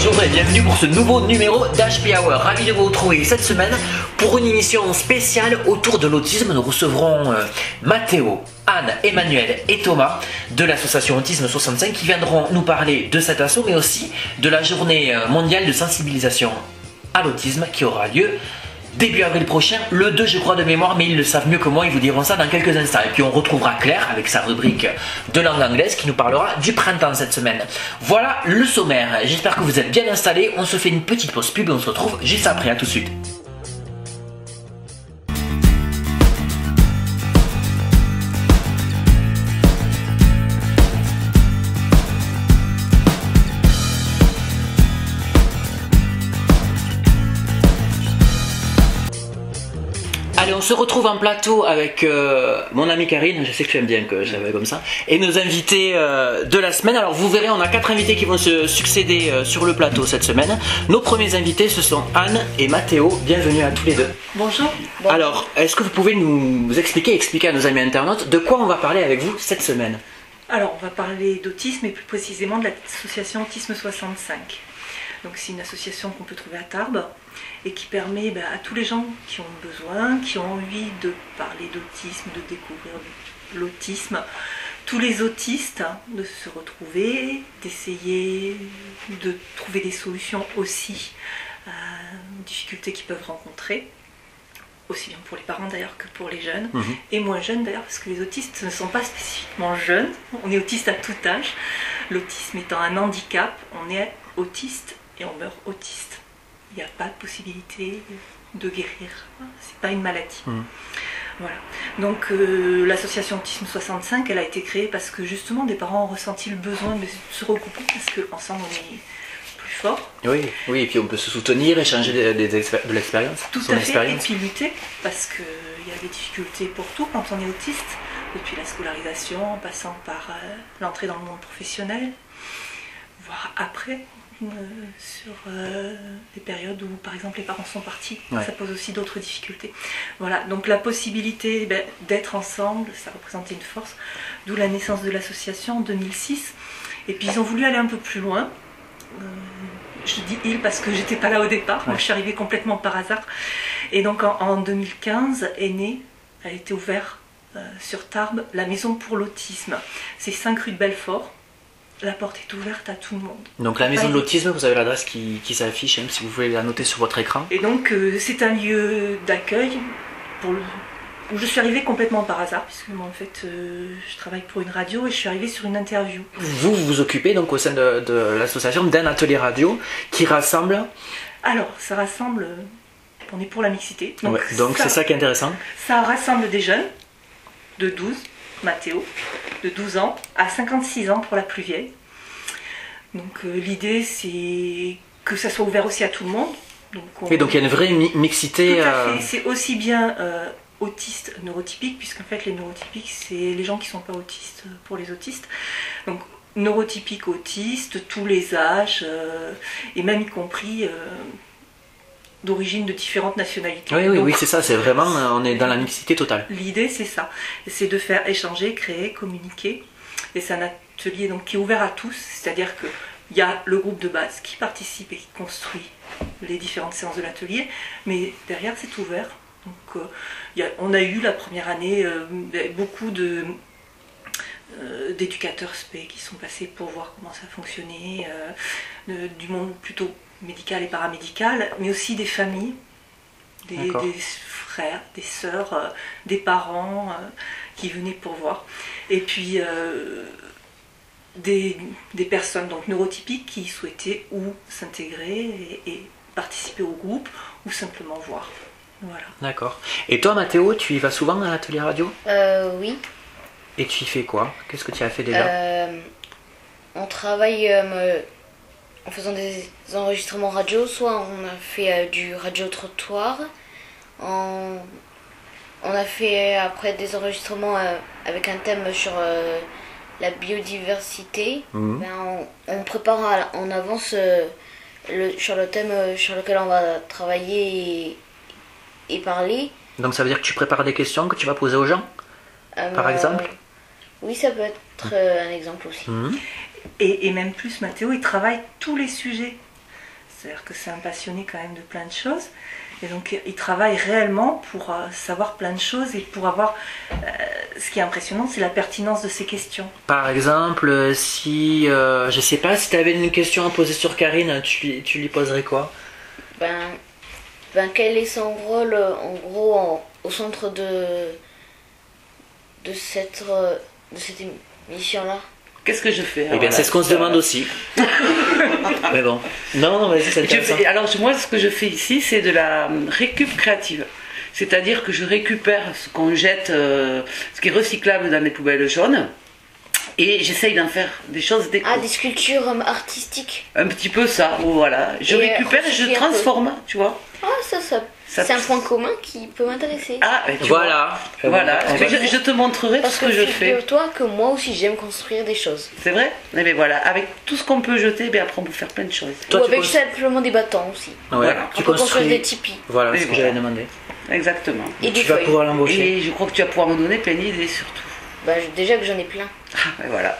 Bonjour et bienvenue pour ce nouveau numéro d'HP Hour. Ravi de vous retrouver cette semaine pour une émission spéciale autour de l'autisme. Nous recevrons Mathéo, Anne, Emmanuel et Thomas de l'association Autisme 65 qui viendront nous parler de cet assaut mais aussi de la journée mondiale de sensibilisation à l'autisme qui aura lieu début avril prochain, le 2 je crois de mémoire, mais ils le savent mieux que moi, ils vous diront ça dans quelques instants. Et puis on retrouvera Claire avec sa rubrique de langue anglaise qui nous parlera du printemps cette semaine. Voilà le sommaire, j'espère que vous êtes bien installés, on se fait une petite pause pub et on se retrouve juste après, à tout de suite. Allez, on se retrouve en plateau avec mon amie Karine, je sais que tu aimes bien que je l'appelle comme ça, et nos invités de la semaine. Alors vous verrez, on a 4 invités qui vont se succéder sur le plateau cette semaine. Nos premiers invités, ce sont Anne et Mathéo. Bienvenue à tous les deux. Bonjour. Alors, est-ce que vous pouvez nous expliquer à nos amis internautes de quoi on va parler avec vous cette semaine? Alors, on va parler d'autisme et plus précisément de l'association Autisme 65. Donc c'est une association qu'on peut trouver à Tarbes et qui permet à tous les gens qui ont besoin, qui ont envie de parler d'autisme, de découvrir l'autisme, tous les autistes, de se retrouver, d'essayer de trouver des solutions aussi aux difficultés qu'ils peuvent rencontrer, aussi bien pour les parents d'ailleurs que pour les jeunes, et moins jeunes d'ailleurs, parce que les autistes ne sont pas spécifiquement jeunes, on est autiste à tout âge. L'autisme étant un handicap, on est autiste et on meurt autiste. Il n'y a pas de possibilité de guérir, c'est pas une maladie. Voilà. Donc l'association Autisme 65, elle a été créée parce que justement des parents ont ressenti le besoin de se regrouper parce qu'ensemble on est plus fort. Oui, et puis on peut se soutenir, échanger de l'expérience. Tout à fait, et puis lutter, parce qu'il y a des difficultés pour tout quand on est autiste, depuis la scolarisation, en passant par l'entrée dans le monde professionnel, voire après. Sur des périodes où par exemple les parents sont partis, ça pose aussi d'autres difficultés. Voilà, donc la possibilité d'être ensemble, ça représentait une force, d'où la naissance de l'association en 2006. Et puis ils ont voulu aller un peu plus loin. Je dis ils parce que j'étais pas là au départ, moi je suis arrivée complètement par hasard. Et donc en 2015 est née, elle a été ouverte sur Tarbes, la maison pour l'autisme. C'est 5 rue de Belfort. La porte est ouverte à tout le monde. Donc la maison de l'autisme, vous avez l'adresse qui s'affiche, hein, si vous voulez la noter sur votre écran. Et donc c'est un lieu d'accueil où je suis arrivée complètement par hasard, puisque moi en fait je travaille pour une radio et je suis arrivée sur une interview. Vous vous occupez donc au sein de l'association d'un atelier radio qui rassemble... Alors ça rassemble, on est pour la mixité. Donc c'est ça qui est intéressant. Ça rassemble des jeunes de 12, Mathéo, de 12 ans à 56 ans pour la plus vieille. Donc l'idée c'est que ça soit ouvert aussi à tout le monde. Et donc il y a une vraie mixité. Tout à fait, c'est aussi bien autistes neurotypiques, puisqu'en fait les neurotypiques c'est les gens qui ne sont pas autistes pour les autistes. Donc neurotypiques, autistes, tous les âges, et même y compris d'origine de différentes nationalités. Oui, c'est ça, c'est vraiment, on est dans la mixité totale. L'idée c'est ça, c'est de faire échanger, créer, communiquer. Et c'est un atelier donc, qui est ouvert à tous, c'est-à-dire qu'il y a le groupe de base qui participe et qui construit les différentes séances de l'atelier, mais derrière c'est ouvert. Donc, on a eu la première année beaucoup d'éducateurs spé qui sont passés pour voir comment ça fonctionnait, du monde plutôt médical et paramédical, mais aussi des familles, des frères, des sœurs, des parents qui venaient pour voir. Et puis des personnes donc neurotypiques qui souhaitaient ou s'intégrer et participer au groupe ou simplement voir. Voilà. D'accord. Et toi Mathéo, tu y vas souvent à l'atelier radio? Oui. Et tu y fais quoi? Qu'est-ce que tu as fait déjà? On travaille en faisant des enregistrements radio, soit on a fait du radio-trottoir, on a fait après des enregistrements avec un thème sur la biodiversité. On prépare en avance sur le thème sur lequel on va travailler et parler. Donc ça veut dire que tu prépares des questions que tu vas poser aux gens, par exemple? Oui, ça peut être un exemple aussi. Et même plus, Mathéo, il travaille tous les sujets. C'est-à-dire que c'est un passionné quand même de plein de choses. Et donc il travaille réellement pour savoir plein de choses et pour avoir... ce qui est impressionnant, c'est la pertinence de ses questions. Par exemple, si... je sais pas, si tu avais une question à poser sur Karine, tu lui poserais quoi? Quel est son rôle, en gros, au centre de cette émission-là? Qu'est-ce que je fais? Eh bien, c'est ce qu'on se demande aussi. Mais bon. Non, vas-y, c'est intéressant. Alors, moi, ce que je fais ici, c'est de la récup créative. C'est-à-dire que je récupère ce qu'on jette, ce qui est recyclable dans les poubelles jaunes, et j'essaye d'en faire des choses déco. Ah, des sculptures artistiques. Un petit peu ça, voilà. Je récupère et je transforme, tu vois. Ah, c'est un point commun qui peut m'intéresser. Ah, et voilà. Voilà. Je te montrerai tout ce que je fais. Figure-toi que moi aussi j'aime construire des choses. C'est vrai? Et bien voilà, avec tout ce qu'on peut jeter, bien après on peut faire plein de choses. Ou avec simplement des bâtons aussi. Ouais, voilà. tu on peut construire construis des tipis. Voilà, Et c'est ce que voilà. j'avais demandé. Exactement. Et des Tu vas feuilles. pouvoir l'embaucher. Et je crois que tu vas pouvoir me donner plein d'idées surtout. Déjà que j'en ai plein. Et voilà.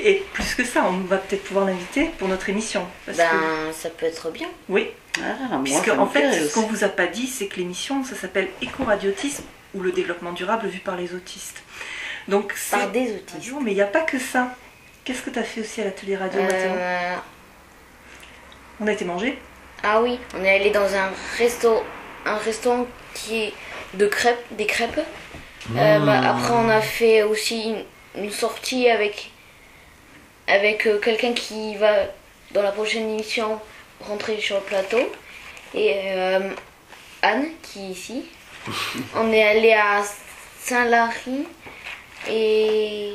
Et plus que ça, on va peut-être pouvoir l'inviter pour notre émission. Parce que, Ça peut être bien. oui, Ah, puisque moi, ça en me fait, plairait ce qu'on aussi. vous a pas dit, c'est que l'émission, ça s'appelle Éco-radiotisme ou le développement durable vu par les autistes. Donc, c'est... Par des autistes. Mais il n'y a pas que ça. Qu'est-ce que tu as fait aussi à l'atelier radio, Mathéo? On a été manger. Ah oui, on est allé dans un restaurant qui est des crêpes. Après, on a fait aussi une sortie avec quelqu'un qui va, dans la prochaine émission, rentrer sur le plateau. Et Anne, qui est ici. On est allé à Saint-Lary et...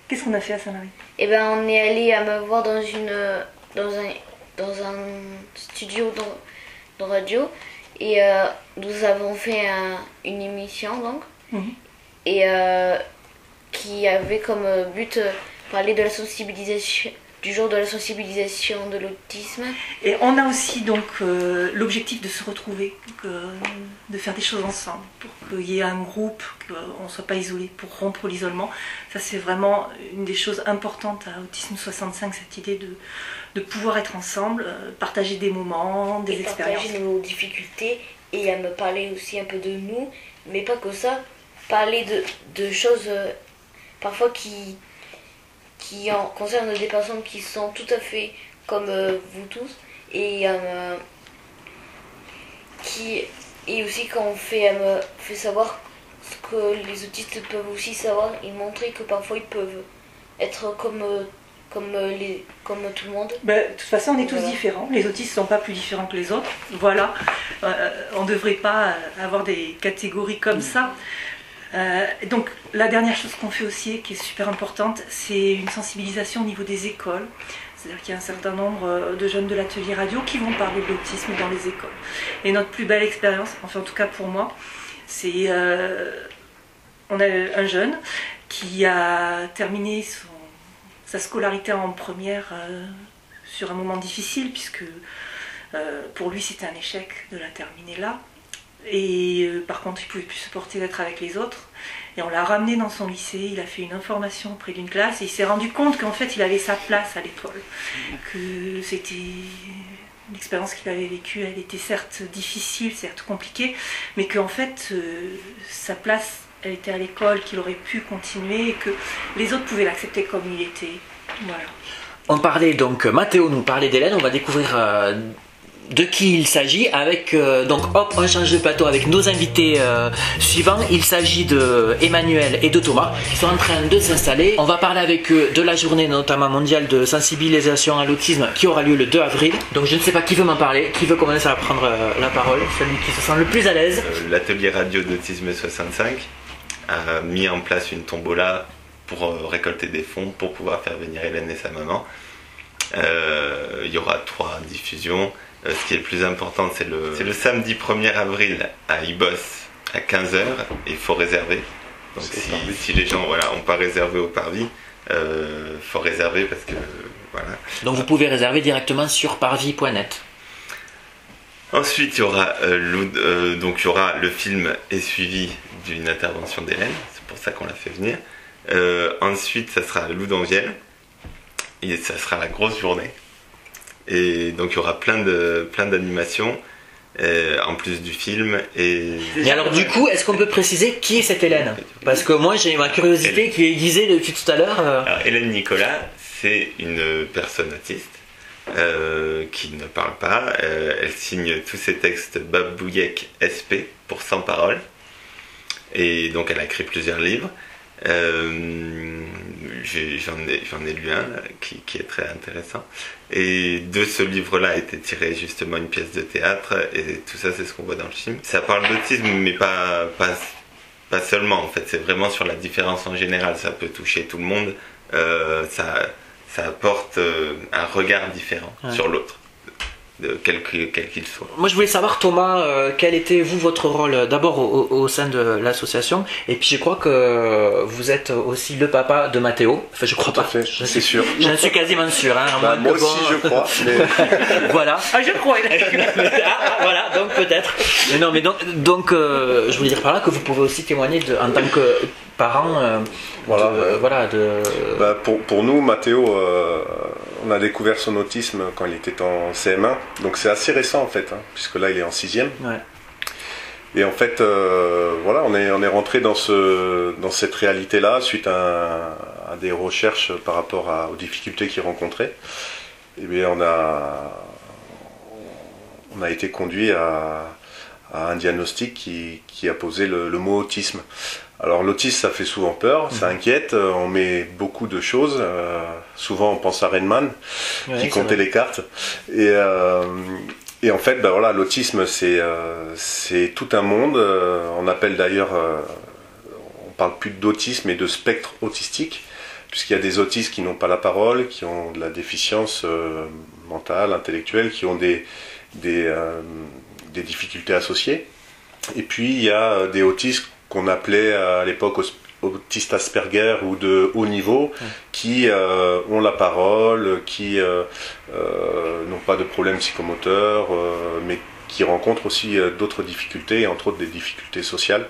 Qu'est-ce qu'on a fait à Saint-Lary? on est allé à me voir dans un studio de radio et nous avons fait une émission donc et qui avait comme but parler de la sensibilisation, du jour de la sensibilisation de l'autisme. Et on a aussi donc l'objectif de se retrouver, de faire des choses ensemble, pour qu'il y ait un groupe, qu'on ne soit pas isolé, pour rompre l'isolement. Ça c'est vraiment une des choses importantes à Autisme 65, cette idée de pouvoir être ensemble, partager des moments, des expériences. Partager nos difficultés et à me parler aussi un peu de nous, mais pas que ça, parler de choses parfois qui concernent des personnes qui sont tout à fait comme vous tous et aussi quand on fait savoir ce que les autistes peuvent aussi savoir et montrer que parfois ils peuvent être comme tout le monde. De toute façon, on est tous différents. Les autistes ne sont pas plus différents que les autres. Voilà. On ne devrait pas avoir des catégories comme ça. Donc, la dernière chose qu'on fait aussi, qui est super importante, c'est une sensibilisation au niveau des écoles. C'est-à-dire qu'il y a un certain nombre de jeunes de l'atelier radio qui vont parler de l'autisme dans les écoles. Et notre plus belle expérience, enfin en tout cas pour moi, c'est... on a un jeune qui a terminé sa scolarité en première sur un moment difficile, puisque pour lui c'était un échec de la terminer là. Et par contre il ne pouvait plus supporter d'être avec les autres. Et on l'a ramené dans son lycée, il a fait une information auprès d'une classe et il s'est rendu compte qu'en fait il avait sa place à l'école. Que c'était l'expérience qu'il avait vécue, elle était certes difficile, certes compliquée, mais qu'en fait sa place elle était à l'école, qu'il aurait pu continuer et que les autres pouvaient l'accepter comme il était. Voilà. On parlait donc, Mathéo nous parlait d'Hélène, on va découvrir de qui il s'agit avec, donc hop, on change de plateau avec nos invités suivants. Il s'agit de Emmanuel et de Thomas qui sont en train de s'installer. On va parler avec eux de la journée notamment mondiale de sensibilisation à l'autisme qui aura lieu le 2 avril. Donc je ne sais pas qui veut m'en parler, qui veut commencer à prendre la parole, celui qui se sent le plus à l'aise. L'atelier radio d'Autisme 65 a mis en place une tombola pour récolter des fonds pour pouvoir faire venir Hélène et sa maman. Il y aura 3 diffusions. Ce qui est le plus important, c'est le samedi 1er avril à Ibos à 15h et il faut réserver. Donc si les gens n'ont pas réservé au parvis, faut réserver parce que voilà. Donc vous pouvez réserver directement sur parvis.net. Ensuite, il y aura le film est suivi d'une intervention d'Hélène, c'est pour ça qu'on l'a fait venir. Ensuite, ça sera Loup d'Anvielle et ça sera la grosse journée. Et donc il y aura plein d'animations en plus du film. Mais alors du coup, est-ce qu'on peut préciser qui est cette Hélène? Parce que moi j'ai ma curiosité qui est aiguisée depuis tout à l'heure. Alors, Hélène Nicolas, c'est une personne autiste qui ne parle pas. Elle signe tous ses textes Babouillec SP pour Sans Parole. Et donc elle a écrit plusieurs livres. J'en ai lu un qui est très intéressant. Et de ce livre-là a été tirée justement une pièce de théâtre. Et tout ça, c'est ce qu'on voit dans le film. Ça parle d'autisme, mais pas seulement en fait. C'est vraiment sur la différence en général. Ça peut toucher tout le monde. Ça apporte un regard différent sur l'autre, quel qu'il soit. Moi je voulais savoir, Thomas, quel était votre rôle d'abord au sein de l'association, et puis je crois que vous êtes aussi le papa de Mathéo. Enfin je crois Tout à pas, fait, c'est sûr. J'en suis quasiment sûr. Hein, moi aussi je crois. Mais... voilà. Ah je crois. Voilà, donc peut-être. Mais non, mais donc je voulais dire par là que vous pouvez aussi témoigner en tant que parent. Pour nous, Mathéo, on a découvert son autisme quand il était en CM1, donc c'est assez récent en fait, hein, puisque là il est en 6e. Ouais. Et en fait, on est rentré dans cette réalité-là suite à des recherches par rapport aux difficultés qu'il rencontrait. Et bien on a été conduit à un diagnostic qui a posé le mot autisme. Alors l'autisme, ça fait souvent peur, ça inquiète, on met beaucoup de choses, souvent on pense à Rainman, qui comptait les cartes, et en fait, l'autisme c'est tout un monde, on appelle d'ailleurs, on parle plus d'autisme mais de spectre autistique, puisqu'il y a des autistes qui n'ont pas la parole, qui ont de la déficience mentale, intellectuelle, qui ont des difficultés associées, et puis il y a des autistes qu'on appelait à l'époque autistes Asperger ou de haut niveau, qui ont la parole, qui n'ont pas de problème psychomoteur, mais qui rencontrent aussi d'autres difficultés, entre autres des difficultés sociales,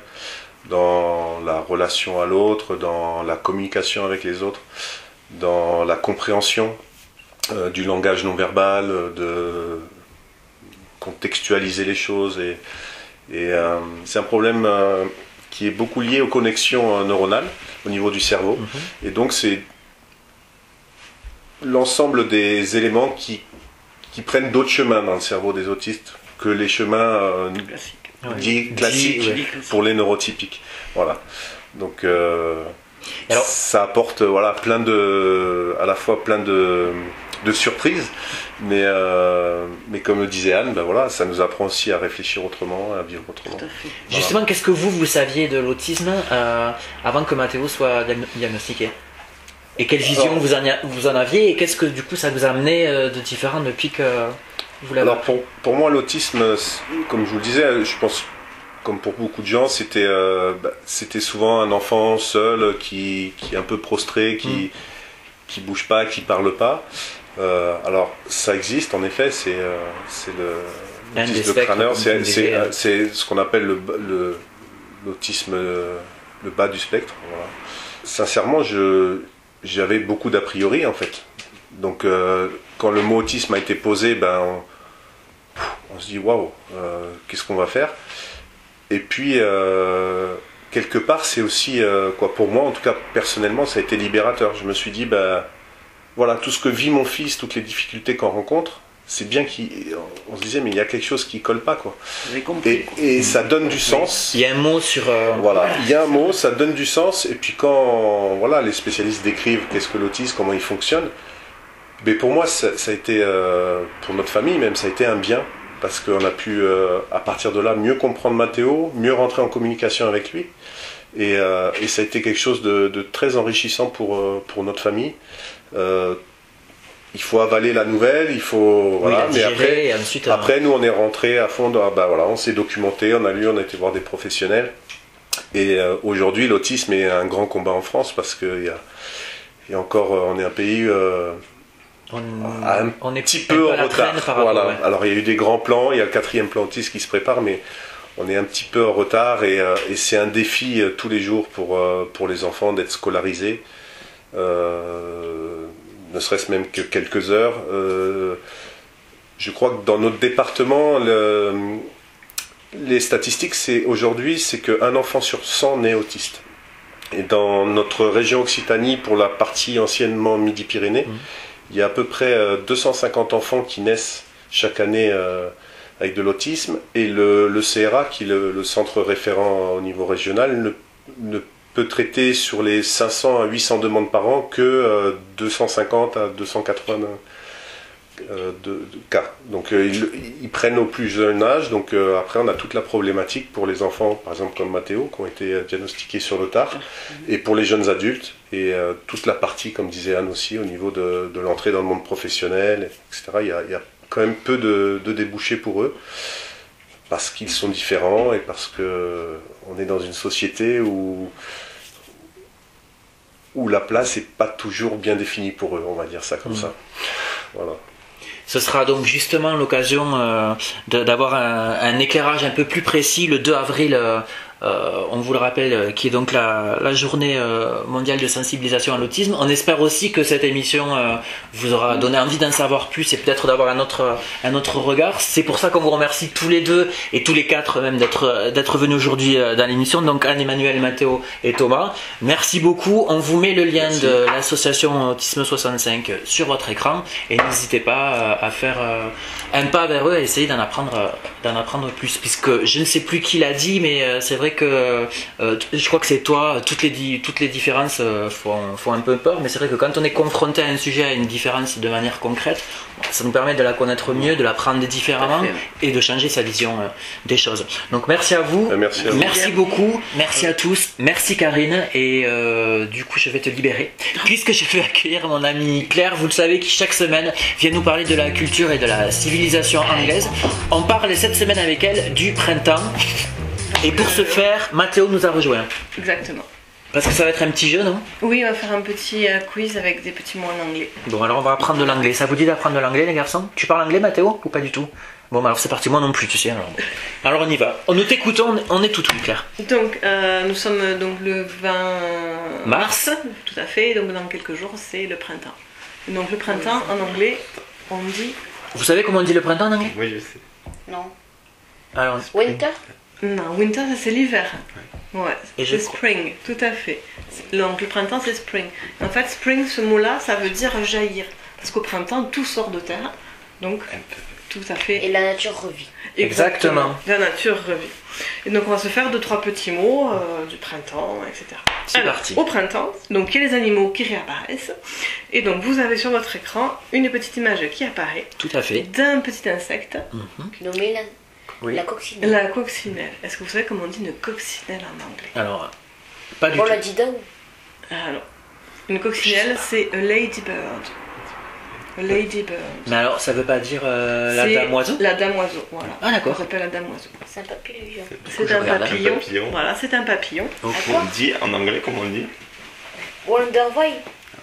dans la relation à l'autre, dans la communication avec les autres, dans la compréhension du langage non verbal, de contextualiser les choses. Et c'est un problème qui est beaucoup lié aux connexions neuronales au niveau du cerveau. Et donc c'est l'ensemble des éléments qui prennent d'autres chemins dans le cerveau des autistes que les chemins dits classiques pour les neurotypiques. Voilà. Donc alors, ça apporte à la fois plein de surprises, mais comme le disait Anne, ça nous apprend aussi à réfléchir autrement, à vivre autrement. Justement, qu'est-ce que vous saviez de l'autisme avant que Mathéo soit diagnostiqué? Et quelle vision vous en aviez, et qu'est-ce que du coup ça vous a amené de différent depuis que vous l'avez? Alors pour moi, l'autisme, comme je vous le disais, je pense comme pour beaucoup de gens, c'était souvent un enfant seul qui est un peu prostré, qui bouge pas, qui parle pas. Alors ça existe en effet, c'est l'autisme de Craner, c'est ce qu'on appelle l'autisme le bas du spectre. Voilà. Sincèrement, j'avais beaucoup d'a priori en fait. Donc quand le mot autisme a été posé, on se dit waouh, qu'est-ce qu'on va faire? Et puis quelque part c'est aussi pour moi en tout cas personnellement ça a été libérateur. Je me suis dit voilà, tout ce que vit mon fils, toutes les difficultés qu'on rencontre, c'est bien on se disait mais il y a quelque chose qui colle pas quoi. Et ça donne du sens. Il y a un mot sur voilà, il y a un mot, ça donne du sens. Et puis quand les spécialistes décrivent qu'est-ce que l'autisme, comment il fonctionne, mais pour moi ça a été pour notre famille même ça a été un bien, parce qu'on a pu à partir de là mieux comprendre Mathéo, mieux rentrer en communication avec lui, et ça a été quelque chose de très enrichissant pour notre famille. Il faut avaler la nouvelle, il faut mais après nous on est rentré à fond on s'est documenté, on a lu, on a été voir des professionnels, et aujourd'hui l'autisme est un grand combat en France, parce que il y a encore on est un pays un petit peu en retard. Alors il y a eu des grands plans, il y a le 4e plan autisme qui se prépare, mais on est un petit peu en retard, et c'est un défi tous les jours pour les enfants d'être scolarisés. Ne serait-ce même que quelques heures, je crois que dans notre département, les statistiques, aujourd'hui, c'est qu'un enfant sur 100 naît autiste. Et dans notre région Occitanie, pour la partie anciennement Midi-Pyrénées, il y a à peu près 250 enfants qui naissent chaque année avec de l'autisme. Et le CRA, qui est le centre référent au niveau régional, ne peut traiter sur les 500 à 800 demandes par an que 250 à 280 de cas. Donc ils prennent au plus jeune âge. Donc après on a toute la problématique pour les enfants, par exemple comme Mathéo, qui ont été diagnostiqués sur le tard, et pour les jeunes adultes, et toute la partie, comme disait Anne aussi, au niveau de l'entrée dans le monde professionnel, etc. Il y a quand même peu de débouchés pour eux, parce qu'ils sont différents et parce que on est dans une société où la place n'est pas toujours bien définie pour eux, on va dire ça comme ça. Voilà. Ce sera donc justement l'occasion d'avoir un éclairage un peu plus précis le 2 avril, on vous le rappelle, qui est donc la journée mondiale de sensibilisation à l'autisme. On espère aussi que cette émission vous aura donné envie d'en savoir plus et peut-être d'avoir un autre regard. C'est pour ça qu'on vous remercie tous les deux et tous les quatre même d'être venus aujourd'hui dans l'émission. Donc Anne-Emmanuelle, Mathéo et Thomas, merci beaucoup. On vous met le lien de l'association Autisme 65 sur votre écran et n'hésitez pas à faire un pas vers eux et essayer d'en apprendre plus, puisque je ne sais plus qui l'a dit, mais c'est vrai que je crois que c'est toi, toutes les différences font un peu peur, mais c'est vrai que quand on est confronté à un sujet, à une différence de manière concrète, ça nous permet de la connaître mieux, de la prendre différemment et de changer sa vision des choses. Donc merci à vous, merci beaucoup, merci à tous, merci Karine, et du coup je vais te libérer puisque je vais accueillir mon amie Claire, vous le savez, qui chaque semaine vient nous parler de la culture et de la civilisation anglaise. On parle cette semaine avec elle du printemps. Et pour ce faire, Mathéo nous a rejoint. Exactement. Parce que ça va être un petit jeu, non? Oui, on va faire un petit quiz avec des petits mots en anglais. Bon, alors on va apprendre de l'anglais. Ça vous dit d'apprendre de l'anglais, les garçons? Tu parles anglais, Mathéo, ou pas du tout? Bon, bah alors c'est parti, moi non plus, tu sais. Alors on y va. Nous t'écoutons, on est tout oui, Claire. Donc, nous sommes donc le 20 mars. Tout à fait, donc dans quelques jours, c'est le printemps. Donc le printemps, en anglais, on dit... Vous savez comment on dit le printemps en anglais? Oui, je sais. Non. Alors, Winter? Non, winter, ça c'est l'hiver. Ouais, Et c'est spring, tout à fait. Donc le printemps, c'est spring. En fait, spring, ce mot-là, ça veut dire jaillir. Parce qu'au printemps, tout sort de terre. Donc, tout à fait. Et la nature revit. Exactement. La nature revit. Et donc, on va se faire 2-3 petits mots du printemps, etc. C'est Alors, parti. Au printemps, donc, il y a les animaux qui réapparaissent. Et donc, vous avez sur votre écran une petite image qui apparaît Tout à fait. d'un petit insecte. Nommé Oui. la coccinelle. La coccinelle. Est-ce que vous savez comment on dit une coccinelle en anglais? Alors, pas du Bon, tout. la dida ou? Alors, une coccinelle, c'est a ladybird. A ladybird. Mais alors, ça veut pas dire la C'est dame oiseau? La dame oiseau, voilà. Ah, d'accord. Ça s'appelle la dame oiseau. C'est un papillon. C'est je un regarde, papillon. un papillon. Voilà, c'est un papillon. Ok. On dit en anglais, comment on dit? Wonderboy.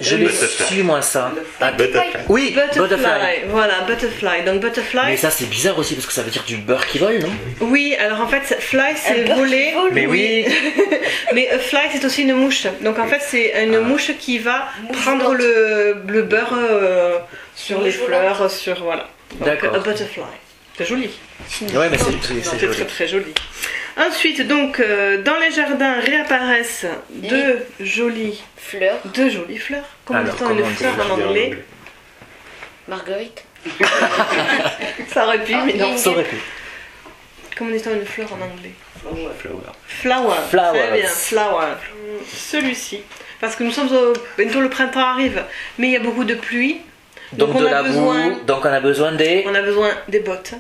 Je l'ai Butterfly. su, moi, ça. Ah, Butterfly. oui, Butterfly. Voilà, butterfly. Donc butterfly. Mais ça, c'est bizarre aussi, parce que ça veut dire du beurre qui vole, non? Oui, alors en fait, fly c'est beurre voler. qui vole. Mais oui. Mais fly c'est aussi une mouche. Donc en fait, c'est une mouche qui va prendre le beurre sur les fleurs, sur voilà. Donc, D'accord. a butterfly. C'est joli. Ouais, mais c'est C'est joli. très très joli. Ensuite, donc, dans les jardins réapparaissent deux jolies Fleur. fleurs. Comment Alors, dit-on comment une on dit fleur en anglais? Marguerite. Ça aurait pu, mais non. Ça aurait pu. Comment dit-on une fleur en anglais? Flower. Flower. Flowers. Très bien, flower. Celui-ci. Parce que nous sommes bientôt le printemps arrive, mais il y a beaucoup de pluie. Donc on de a la besoin, boue, donc on a besoin des... on a besoin des bottes.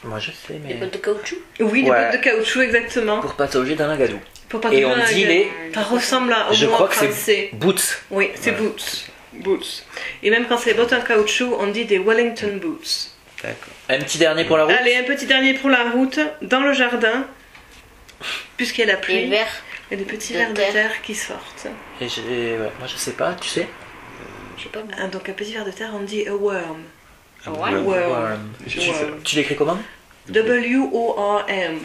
Moi je sais, Des mais... bottes de caoutchouc. Oui, des Ouais. bottes de caoutchouc, exactement. Pour patauger dans la gadoue. Pour pas Et tomber on dans la dit gueule. les... Ça ressemble à au Je mot crois en que c'est français. boots. Oui, c'est Ouais. boots. Boots. Et même quand c'est des bottes en caoutchouc, on dit des Wellington boots. D'accord. Un petit dernier pour la route. Allez, un petit dernier pour la route. Dans le jardin, puisqu'il y a la Et pluie, vert. il y a des petits de vers de terre. terre qui sortent. Et ouais, moi je sais pas, tu sais. Je sais pas. Ah, donc un petit ver de terre, on dit a worm. Ouais. Worm. Je sais ça. Tu l'écris comment? W-O-R-M.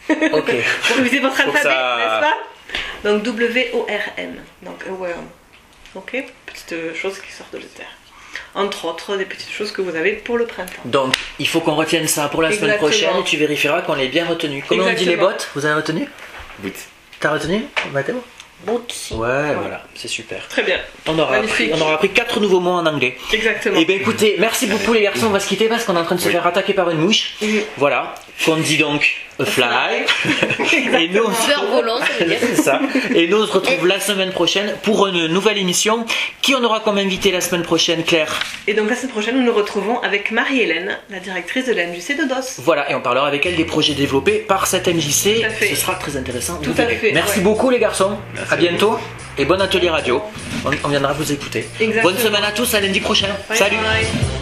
Ok. Pour réviser votre Faut que alphabet, ça- n'est-ce pas? Donc W-O-R-M. Donc a worm. Ok? Petite chose qui sort de la terre. entre autres des petites choses que vous avez pour le printemps. Donc, il faut qu'on retienne ça pour la semaine Exactement. prochaine et tu vérifieras qu'on l'ait bien retenu. Comment on dit les Exactement. bottes? Vous avez retenu? Boot. T'as retenu, Mathéo? Boot, si. Ouais, voilà, c'est super. Très bien. On aura Magnifique. appris 4 nouveaux mots en anglais. Exactement. Eh bien écoutez, merci beaucoup les garçons, on va se quitter parce qu'on est en train de se Oui. faire attaquer par une mouche. Voilà, qu'on dit donc a fly. Et nous, on se... Vers volant, ça veut dire. C'est ça. Et nous on se retrouve la semaine prochaine pour une nouvelle émission. Qui on aura comme invité la semaine prochaine, Claire? Et donc la semaine prochaine, nous nous retrouvons avec Marie-Hélène, la directrice de la MJC de DOS. Voilà, et on parlera avec elle des projets développés par cette MJC. Tout à fait. Ce sera très intéressant. Tout vous à verrez. fait, Merci ouais. beaucoup les garçons. Merci à bientôt. Et bon atelier radio. On viendra vous écouter. Exactement. Bonne semaine à tous, à lundi prochain. Bye Salut. bye.